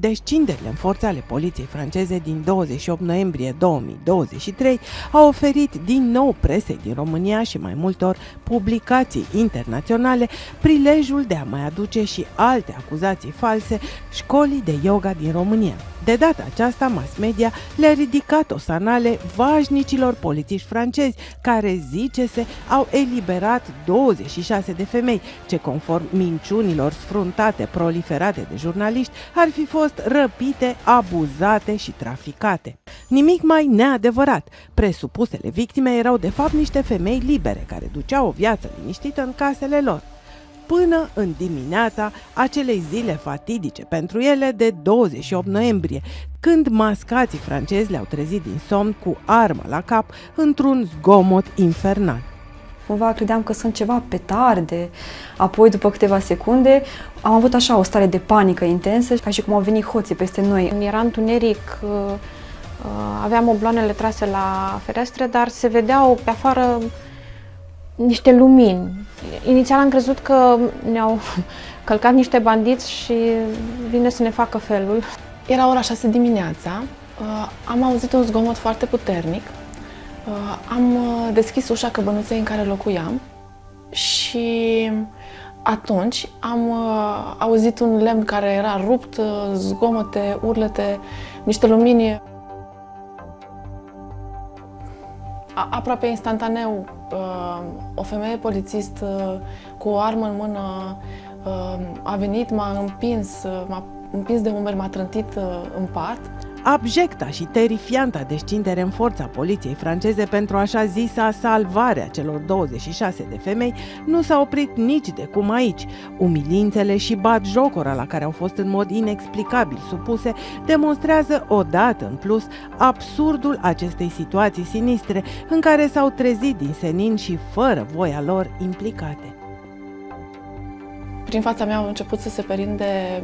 Descinderile în forță ale poliției franceze din 28 noiembrie 2023 au oferit din nou presei din România și mai multor publicații internaționale prilejul de a mai aduce și alte acuzații false școlii de yoga din România. De data aceasta, mass media le-a ridicat osanale vașnicilor polițiști francezi, care, zice-se, au eliberat 26 de femei, ce, conform minciunilor sfruntate proliferate de jurnaliști, ar fi fost răpite, abuzate și traficate. Nimic mai neadevărat. Presupusele victime erau de fapt niște femei libere, care duceau o viață liniștită în casele lor, până în dimineața acelei zile fatidice pentru ele de 28 noiembrie, când mascații francezi le-au trezit din somn cu arma la cap într-un zgomot infernal. Cumva credeam că sunt ceva petarde, apoi după câteva secunde am avut așa o stare de panică intensă, ca și cum au venit hoții peste noi. Era întuneric, aveam obloanele trase la ferestre, dar se vedeau pe afară niște lumini. Inițial am crezut că ne-au călcat niște bandiți și vine să ne facă felul. Era ora 6 dimineața, am auzit un zgomot foarte puternic, am deschis ușa căbănuței în care locuiam și atunci am auzit un lemn care era rupt, zgomote, urlete, niște lumini. Aproape instantaneu, o femeie polițist cu o armă în mână a venit, m-a împins de umeri, m-a trântit în pat. Abjecta și terifianta descindere în forța poliției franceze pentru așa zisa salvare a celor 26 de femei nu s-a oprit nici de cum aici. Umilințele și batjocora la care au fost în mod inexplicabil supuse demonstrează odată în plus absurdul acestei situații sinistre în care s-au trezit din senin și fără voia lor implicate. Prin fața mea au început să se perinde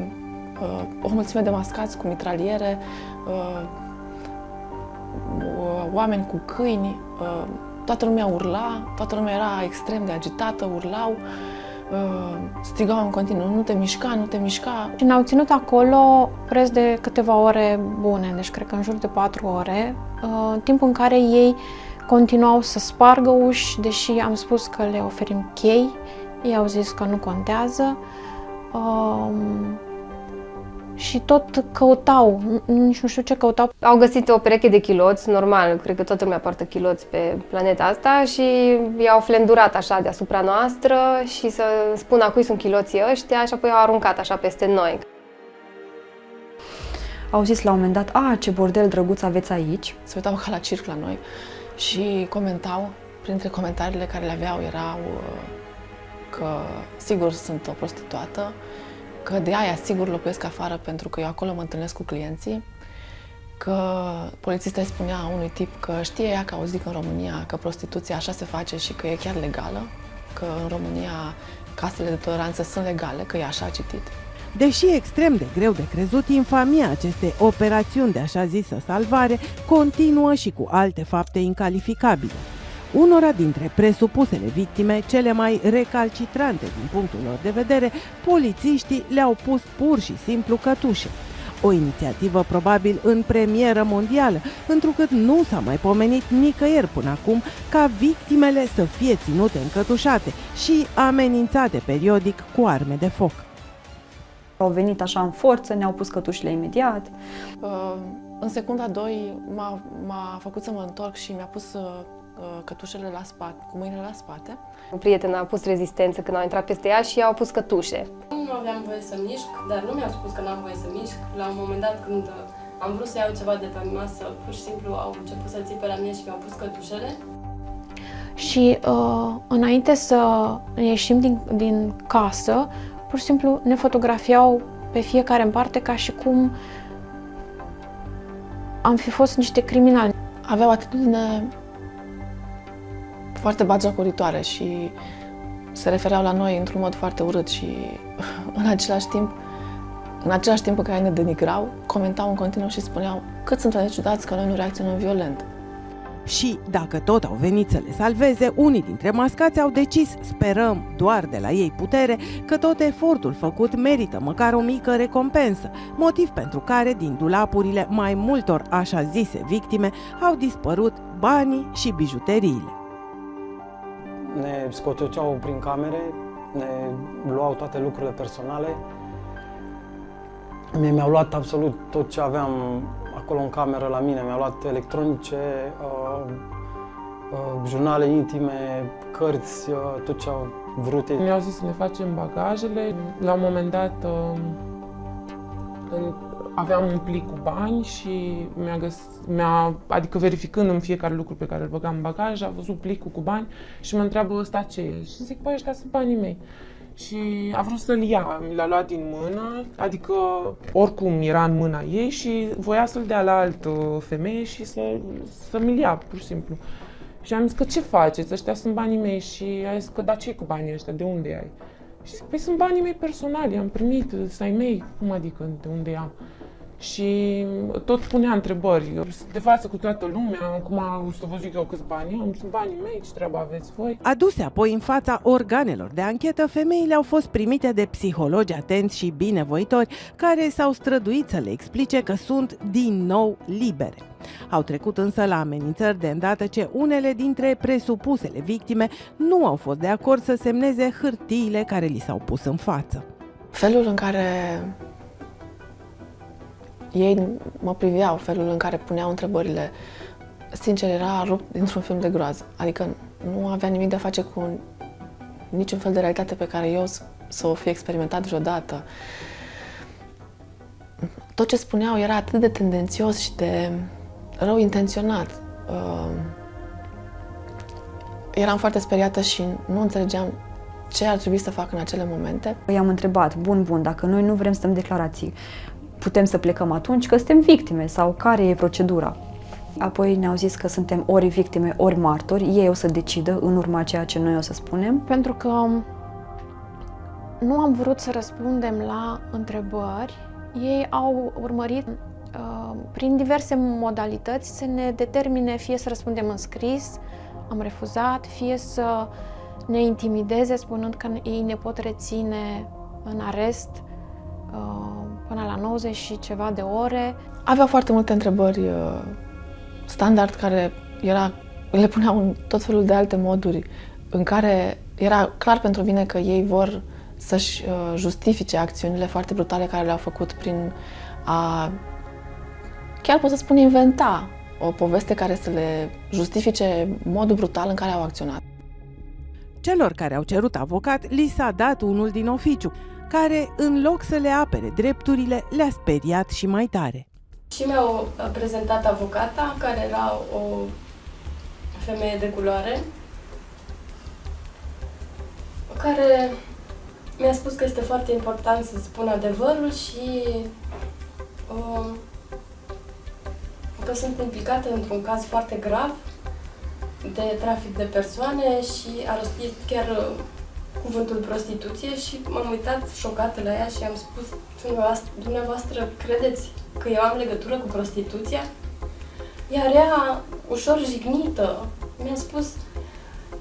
o mulțime de mascați cu mitraliere, oameni cu câini, toată lumea urla, toată lumea era extrem de agitată, urlau, strigau în continuu, nu te mișca, nu te mișca. Și ne-au ținut acolo preț de câteva ore bune, deci cred că în jur de 4 ore, timp în care ei continuau să spargă uși, deși am spus că le oferim chei, ei au zis că nu contează. Și tot căutau, nici nu știu ce căutau. Au găsit o pereche de chiloți, normal, cred că toată lumea poartă chiloți pe planeta asta și i-au flendurat așa deasupra noastră și să spună a cui sunt chiloții ăștia și apoi au aruncat așa peste noi. Au zis la un moment dat, ce bordel drăguț aveți aici. Se uitau ca la circ la noi și comentau, printre comentariile care le aveau erau că sigur sunt o prostituată, că de aia sigur locuiesc afară pentru că eu acolo mă întâlnesc cu clienții, că polițista îi spunea unui tip că știe ea că auzi că în România că prostituția așa se face și că e chiar legală, că în România casele de toleranță sunt legale, că e așa citit. Deși extrem de greu de crezut, infamia acestei operațiuni de așa zisă salvare continuă și cu alte fapte incalificabile. Unora dintre presupusele victime, cele mai recalcitrante din punctul lor de vedere, polițiștii le-au pus pur și simplu cătușe. O inițiativă probabil în premieră mondială, întrucât nu s-a mai pomenit nicăieri până acum ca victimele să fie ținute încătușate și amenințate periodic cu arme de foc. Au venit așa în forță, ne-au pus cătușile imediat. În secunda 2 m-a făcut să mă întorc și mi-a pus cătușele la spate, cu mâinile la spate. O prietenă a pus rezistență când au intrat peste ea și i-au pus cătușe. Nu aveam voie să mișc, dar nu mi-au spus că n-am voie să mișc. La un moment dat, când am vrut să iau ceva de pe masă, pur și simplu au început să țipe la mine și mi-au pus cătușele. Și înainte să ieșim din casă, pur și simplu ne fotografiau pe fiecare în parte ca și cum am fi fost niște criminali. Aveau o atitudine foarte batjocoritoare și se refereau la noi într-un mod foarte urât și în același timp în care ne denigrau, comentau în continuu și spuneau cât sunt de ciudați că noi nu reacționăm violent. Și dacă tot au venit să le salveze, unii dintre mascați au decis, sperăm doar de la ei putere, că tot efortul făcut merită măcar o mică recompensă, motiv pentru care din dulapurile mai multor așa zise victime au dispărut banii și bijuteriile. Ne scotoceau prin camere, ne luau toate lucrurile personale. Mi-au luat absolut tot ce aveam acolo în cameră la mine. Mi-au luat electronice, jurnale intime, cărți, tot ce au vrut ei. Mi-au zis să ne facem bagajele. La un moment dat aveam un plic cu bani și adică verificând în fiecare lucru pe care îl băgam în bagaj, a văzut plicul cu bani și mă întreabă ăsta ce e. Și zic, păi ăștia sunt banii mei. Și a vrut să-l ia. Mi l-a luat din mână, adică oricum era în mâna ei și voia să-l dea la altă femeie și să mi-l ia, pur și simplu. Și am zis că ce faceți? Ăștia sunt banii mei. Și a zis că da, ce cu banii ăștia? De unde ai? Și zic, păi sunt banii mei personali, am primit, sunt ai mei. Cum adică de unde am? Și tot punea întrebări, de față cu toată lumea, acum o să vă zic eu câți bani am, sunt banii mei, ce treabă aveți voi? Aduse apoi în fața organelor de anchetă, femeile au fost primite de psihologi atenți și binevoitori, care s-au străduit să le explice că sunt din nou libere. Au trecut însă la amenințări de îndată ce unele dintre presupusele victime nu au fost de acord să semneze hârtiile care li s-au pus în față. Felul în care ei mă priveau, felul în care puneau întrebările, sincer, era rupt dintr-un film de groază. Adică nu avea nimic de a face cu niciun fel de realitate pe care eu să o fi experimentat vreodată. Tot ce spuneau era atât de tendențios și de rău intenționat. Eram foarte speriată și nu înțelegeam ce ar trebui să fac în acele momente. I-am întrebat, bun, dacă noi nu vrem să dăm declarații, putem să plecăm atunci, că suntem victime sau care e procedura? Apoi ne-au zis că suntem ori victime, ori martori, ei o să decidă în urma ceea ce noi o să spunem. Pentru că nu am vrut să răspundem la întrebări, ei au urmărit prin diverse modalități să ne determine fie să răspundem în scris, am refuzat, fie să ne intimideze spunând că ei ne pot reține în arest până la 90 și ceva de ore. Aveau foarte multe întrebări standard care le puneau în tot felul de alte moduri în care era clar pentru mine că ei vor să-și justifice acțiunile foarte brutale care le-au făcut prin a, chiar pot să spun, inventa o poveste care să le justifice modul brutal în care au acționat. Celor care au cerut avocat li s-a dat unul din oficiu, care, în loc să le apere drepturile, le-a speriat și mai tare. Și mi-au prezentat avocata, care era o femeie de culoare, care mi-a spus că este foarte important să spun adevărul și că sunt implicată într-un caz foarte grav de trafic de persoane și a rostit chiar cuvântul prostituție și m-am uitat șocată la ea și am spus, dumneavoastră credeți că eu am legătură cu prostituția? Iar ea, ușor jignită, mi-a spus,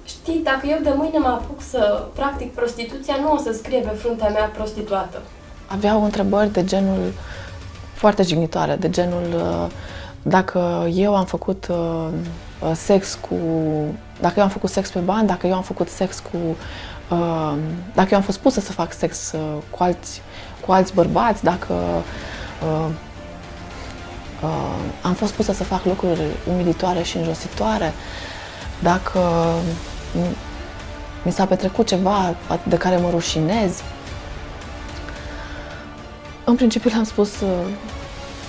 știi, dacă eu de mâine mă apuc să practic prostituția, nu o să scrie pe fruntea mea prostituată. Aveau întrebări de genul foarte jignitoare, de genul dacă eu am făcut dacă eu am făcut sex pe bani, dacă eu am făcut sex dacă eu am fost pusă să fac sex cu alți bărbați, dacă am fost pusă să fac lucruri umilitoare și înjositoare, dacă mi s-a petrecut ceva de care mă rușinez. În principiu le-am spus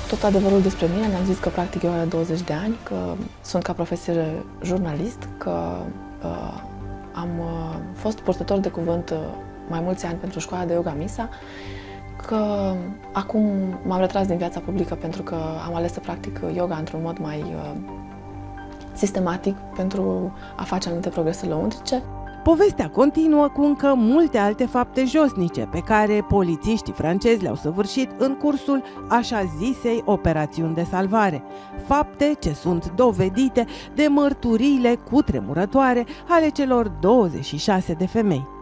tot adevărul despre mine, le-am zis că practic eu am 20 de ani, că sunt ca profesie jurnalist, că am fost purtător de cuvânt mai mulți ani pentru școala de yoga Misa, că acum m-am retras din viața publică pentru că am ales să practic yoga într-un mod mai sistematic pentru a face anumite progrese lăuntrice. Povestea continuă cu încă multe alte fapte josnice pe care polițiștii francezi le-au săvârșit în cursul așa zisei operațiuni de salvare. Fapte ce sunt dovedite de mărturiile cutremurătoare ale celor 26 de femei.